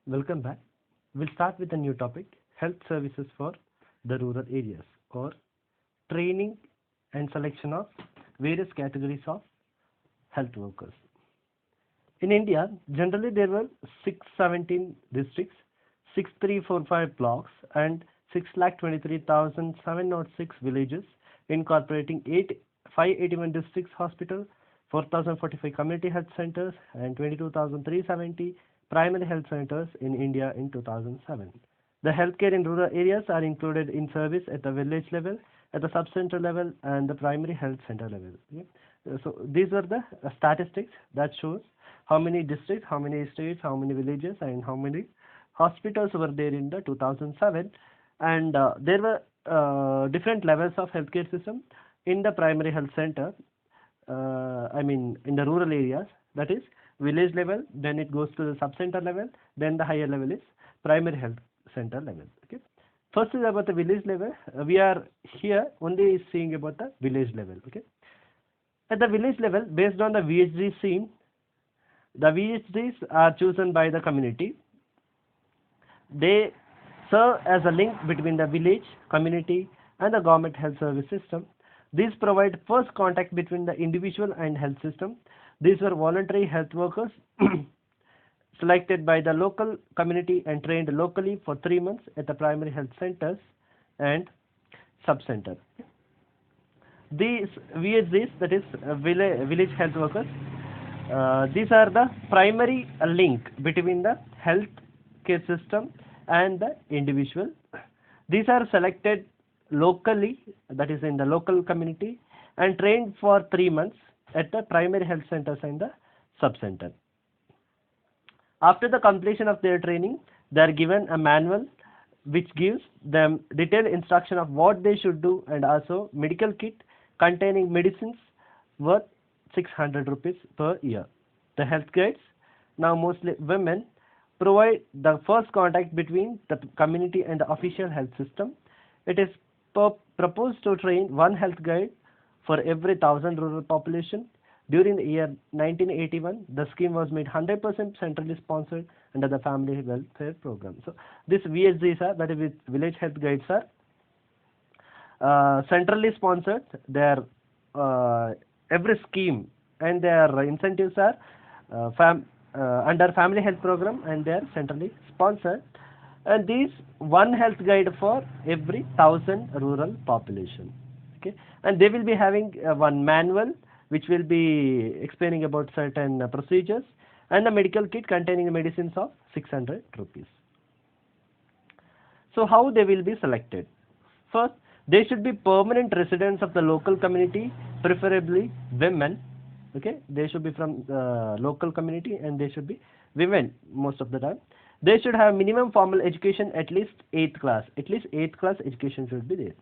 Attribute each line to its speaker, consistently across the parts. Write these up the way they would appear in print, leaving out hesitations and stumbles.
Speaker 1: Welcome back. We'll start with a new topic, health services for the rural areas, or training and selection of various categories of health workers. In India, generally there were 617 districts, 6345 blocks, and 6,23,706 villages, incorporating 581 districts hospital, 4,045 community health centers, and 22,370 primary health centers in India in 2007. The healthcare in rural areas are included in service at the village level, at the sub-center level, and the primary health center level. Okay? So these are the statistics that shows how many districts, how many states, how many villages, and how many hospitals were there in the 2007. And there were different levels of healthcare system in the primary health center. In the rural areas, that is village level, then it goes to the sub-center level, then the higher level is primary health center level. Okay. First is about the village level. We are here only seeing about the village level. Okay. At the village level, based on the VHG scheme, the VHGs are chosen by the community. They serve as a link between the village, community, and the government health service system. These provide first contact between the individual and health system. These were voluntary health workers selected by the local community and trained locally for 3 months at the primary health centers and sub-center. These VHGs, that is village health workers, these are the primary link between the health care system and the individual. These are selected locally, that is in the local community, and trained for 3 months at the primary health centers and the sub-center. After the completion of their training, they are given a manual which gives them detailed instruction of what they should do, and also medical kit containing medicines worth 600 rupees per year. The health guides, now mostly women, provide the first contact between the community and the official health system. It is proposed to train one health guide for every 1,000 rural population. During the year 1981, the scheme was made 100% centrally sponsored under the Family Welfare Program. So, this VHGs are, that is with village health guides, are centrally sponsored. Their every scheme and their incentives are under Family Health Program, and they are centrally sponsored. And these one health guide for every 1,000 rural population. Okay, and they will be having one manual which will be explaining about certain procedures, and a medical kit containing the medicines of 600 rupees. So how they will be selected? First, they should be permanent residents of the local community, preferably women. Okay, they should be from the local community, and they should be women most of the time. They should have minimum formal education, at least 8th class. At least 8th class education should be there.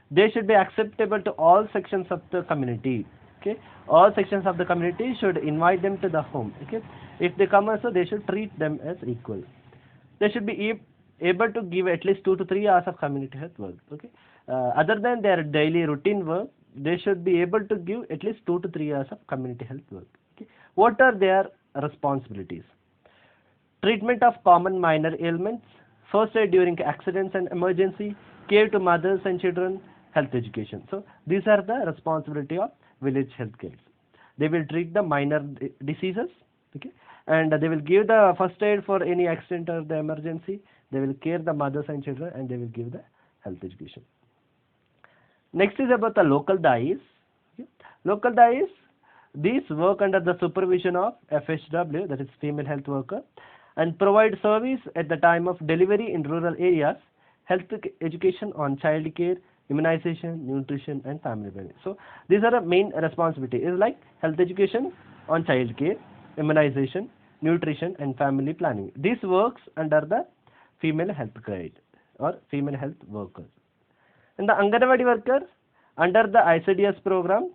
Speaker 1: They should be acceptable to all sections of the community. Okay, all sections of the community should invite them to the home. Okay, if they come also, they should treat them as equal. They should be able to give at least 2 to 3 hours of community health work. Okay, other than their daily routine work, they should be able to give at least 2 to 3 hours of community health work. Okay, what are their responsibilities? Treatment of common minor ailments, first aid during accidents and emergency, care to mothers and children, health education. So these are the responsibility of village health care. They will treat the minor diseases, okay, and they will give the first aid for any accident or the emergency. They will care the mothers and children, and they will give the health education. Next is about the local DAIs. Okay. Local DAIs, these work under the supervision of FHW, that is female health worker, and provide service at the time of delivery in rural areas, health education on child care, immunization, nutrition, and family planning. So these are the main responsibility. Is like health education on child care, immunization, nutrition, and family planning. This works under the female health guide or female health workers. And the Anganwadi worker, under the ICDS program,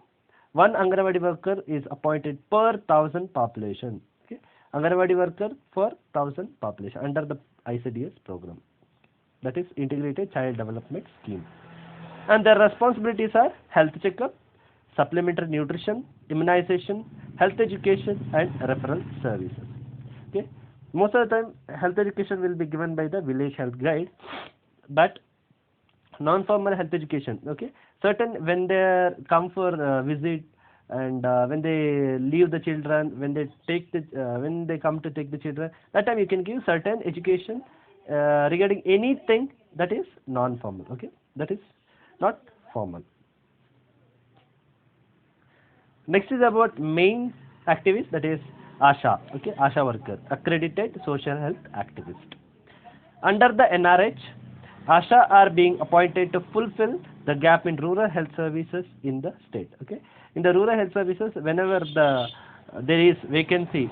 Speaker 1: one Anganwadi worker is appointed per 1,000 population. Okay, Anganwadi worker for 1,000 population under the ICDS program, that is Integrated Child Development Scheme. And their responsibilities are health checkup, supplementary nutrition, immunization, health education, and referral services. Okay, Most of the time, health education will be given by the village health guide, but non-formal health education, okay, certain when they come for visit, and when they leave the children, when they take the when they come to take the children, that time you can give certain education regarding anything that is non-formal, okay, that is not formal. Next is about main activist, that is ASHA, okay, ASHA worker, accredited social health activist. Under the NRH, ASHA are being appointed to fulfill the gap in rural health services in the state. Okay, in the rural health services, whenever there is vacancy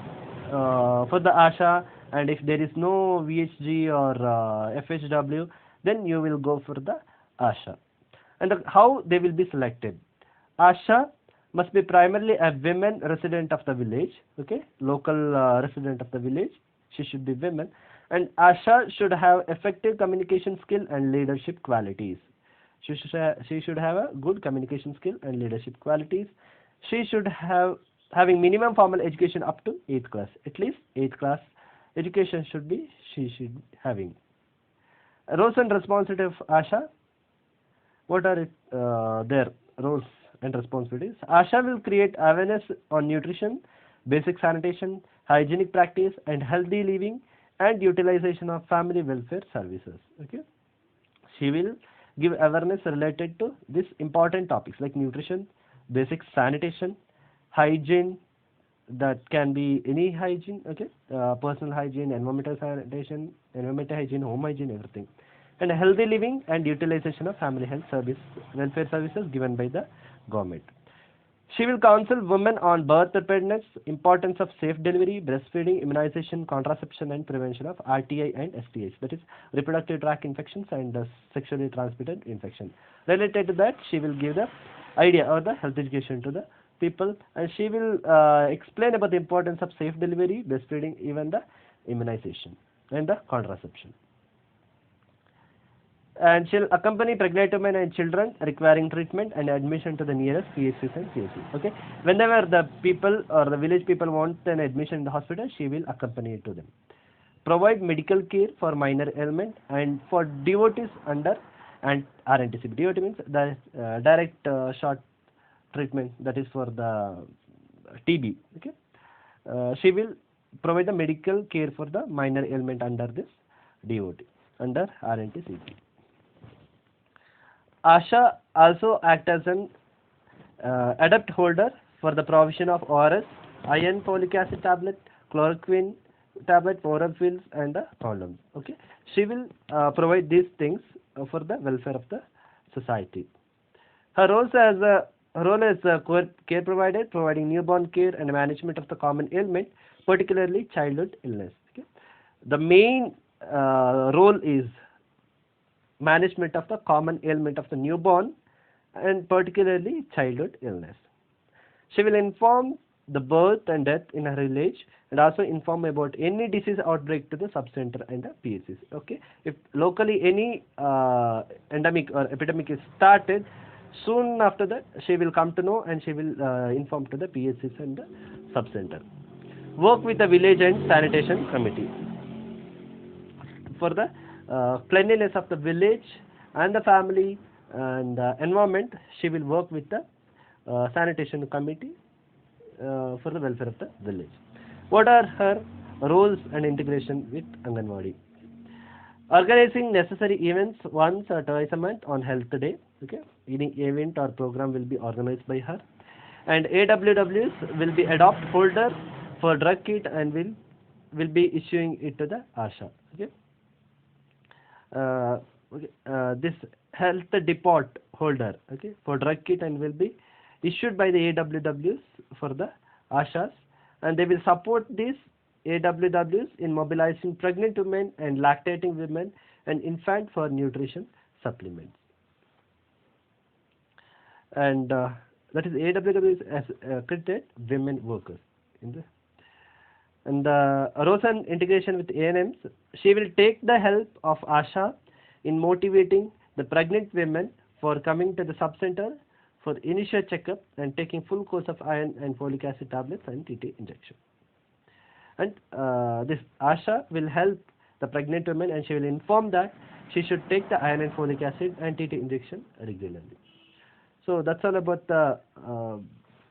Speaker 1: for the ASHA, and if there is no VHG or FHW, then you will go for the ASHA. And how they will be selected? ASHA must be primarily a women resident of the village, okay, local resident of the village. She should be women, and ASHA should have effective communication skill and leadership qualities. She should have a good communication skill and leadership qualities. She should have having minimum formal education up to 8th class, at least 8th class education should be she should having. Roles and responsibilities of ASHA. What are their roles and responsibilities? ASHA will create awareness on nutrition, basic sanitation, hygienic practice, and healthy living and utilization of family welfare services. Okay, she will give awareness related to these important topics like nutrition, basic sanitation, hygiene. That can be any hygiene, okay, personal hygiene, environmental sanitation, environmental hygiene, home hygiene, everything, and healthy living and utilization of family health service welfare services given by the government. She will counsel women on birth preparedness, importance of safe delivery, breastfeeding, immunization, contraception, and prevention of RTI and STIs, that is reproductive tract infections and sexually transmitted infection. Related to that, she will give the idea or the health education to the people, and she will explain about the importance of safe delivery, breastfeeding, even the immunization and the contraception. And she'll accompany pregnant women and children requiring treatment and admission to the nearest PHCs and CHCs. Okay, whenever the people or the village people want an admission in the hospital, she will accompany it to them. Provide medical care for minor ailment and for devotees under and RNTC. DOT means the direct short treatment, that is for the TB. Okay, she will provide the medical care for the minor ailment under this DOT under RNTC. ASHA also act as an adept holder for the provision of ORS, iron folic acid tablet, chloroquine tablet, oral pills, and condoms. Okay, she will provide these things for the welfare of the society. Her roles as a her role as a care provider, providing newborn care and management of the common ailment, particularly childhood illness. Okay, the main role is management of the common ailment of the newborn and particularly childhood illness. She will inform the birth and death in her village and also inform about any disease outbreak to the subcenter and the PHCs. Okay, if locally any endemic or epidemic is started, soon after that she will come to know and she will inform to the PHCs and the subcenter. Work with the village and sanitation committee for the cleanliness of the village and the family and environment. She will work with the sanitation committee for the welfare of the village. What are her roles and integration with Anganwadi? Organizing necessary events once or twice a month on Health Day. Okay, any event or program will be organized by her. And AWWs will be adopt folder for drug kit and will be issuing it to the ASHA. Okay. This health depot holder, okay, for drug kit and will be issued by the AWWs for the ASHAs, and they will support these AWWs in mobilizing pregnant women and lactating women and infant for nutrition supplements. And that is AWWs as accredited women workers in the and the roles and integration with ANMs. She will take the help of ASHA in motivating the pregnant women for coming to the subcenter for initial checkup and taking full course of iron and folic acid tablets and TT injection. And this Asha will help the pregnant woman, and she will inform that she should take the iron and folic acid and TT injection regularly. So that's all about the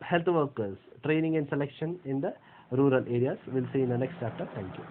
Speaker 1: health workers training and selection in the rural areas. We'll see in the next chapter. Thank you.